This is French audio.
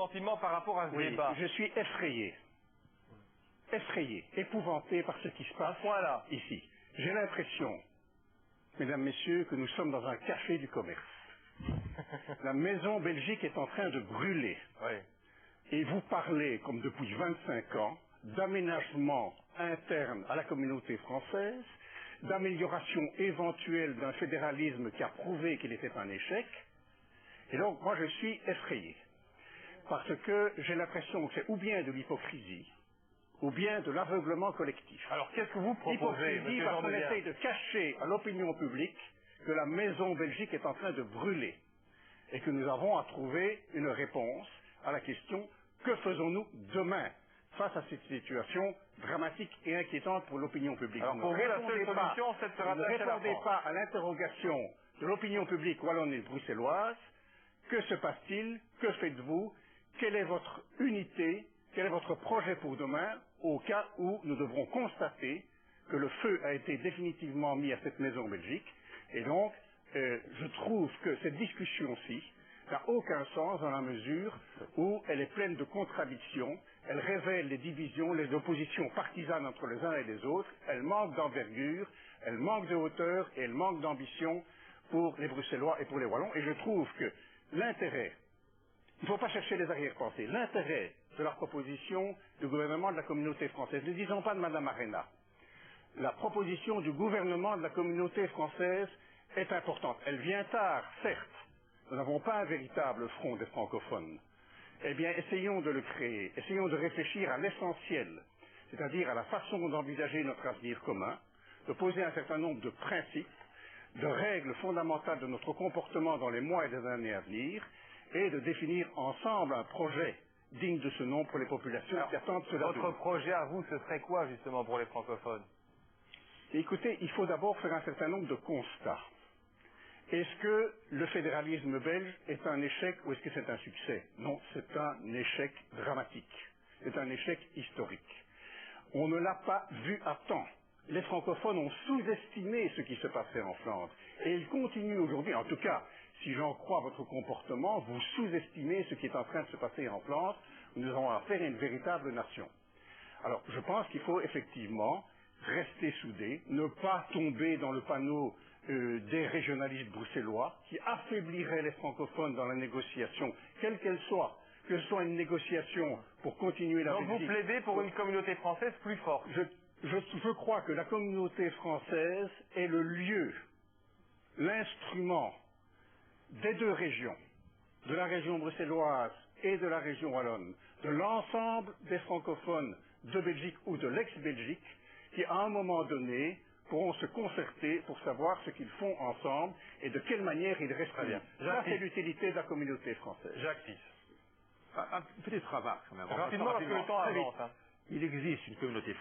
sentiment par rapport à ce débat? Je suis effrayé. Effrayé, épouvanté par ce qui se passe ici. J'ai l'impression, mesdames, messieurs, que nous sommes dans un café du commerce. La maison Belgique est en train de brûler. Oui. Et vous parlez, comme depuis 25 ans, d'aménagement interne à la communauté française, d'amélioration éventuelle d'un fédéralisme qui a prouvé qu'il était un échec. Et donc, moi, je suis effrayé. Parce que j'ai l'impression que c'est ou bien de l'hypocrisie, ou bien de l'aveuglement collectif. Alors, qu'est-ce que vous proposez, Hypocrisie M. parce qu'on Jean-Deviens? essaye de cacher à l'opinion publique que la maison Belgique est en train de brûler. Et que nous avons à trouver une réponse à la question « Que faisons-nous demain ?» face à cette situation dramatique et inquiétante pour l'opinion publique. Alors pour vous, la seule solution, c'est de se rattacher à la France. Ne répondez pas à l'interrogation de l'opinion publique wallonne et bruxelloise. Que se passe-t-il? Que faites-vous? Quelle est votre unité? Quel est votre projet pour demain, au cas où nous devrons constater que le feu a été définitivement mis à cette maison Belgique? Et donc, je trouve que cette discussion-ci n'a aucun sens dans la mesure où elle est pleine de contradictions, elle révèle les divisions, les oppositions partisanes entre les uns et les autres, elle manque d'envergure, elle manque de hauteur et elle manque d'ambition pour les Bruxellois et pour les Wallons. Et je trouve que l'intérêt, il ne faut pas chercher les arrière-pensées, l'intérêt de la proposition du gouvernement de la communauté française, ne disons pas de Mme Arena, la proposition du gouvernement de la communauté française est importante. Elle vient tard, certes. Nous n'avons pas un véritable front des francophones. Eh bien, essayons de le créer, essayons de réfléchir à l'essentiel, c'est-à-dire à la façon d'envisager notre avenir commun, de poser un certain nombre de principes, de règles fondamentales de notre comportement dans les mois et les années à venir, et de définir ensemble un projet digne de ce nom pour les populations qui attendent cela. Votre projet à vous, ce serait quoi justement pour les francophones? Écoutez, il faut d'abord faire un certain nombre de constats. Est-ce que le fédéralisme belge est un échec ou est-ce que c'est un succès? Non, c'est un échec dramatique. C'est un échec historique. On ne l'a pas vu à temps. Les francophones ont sous-estimé ce qui se passait en Flandre. Et ils continuent aujourd'hui, en tout cas, si j'en crois votre comportement, vous sous-estimez ce qui est en train de se passer en Flandre. Nous avons affaire à une véritable nation. Alors, je pense qu'il faut effectivement rester soudés, ne pas tomber dans le panneau des régionalistes bruxellois qui affaibliraient les francophones dans la négociation, quelle qu'elle soit, que ce soit une négociation pour continuer la Belgique. Donc vous plaidez pour une communauté française plus forte? Je crois que la communauté française est le lieu, l'instrument des deux régions, de la région bruxelloise et de la région wallonne, de l'ensemble des francophones de Belgique ou de l'ex-Belgique, qui à un moment donné pourront se concerter pour savoir ce qu'ils font ensemble et de quelle manière ils resteront. Ça, c'est l'utilité de la communauté française. Jacques Fils. Un petit remarque quand même. Rapidement, parce que le temps avance. Il existe une communauté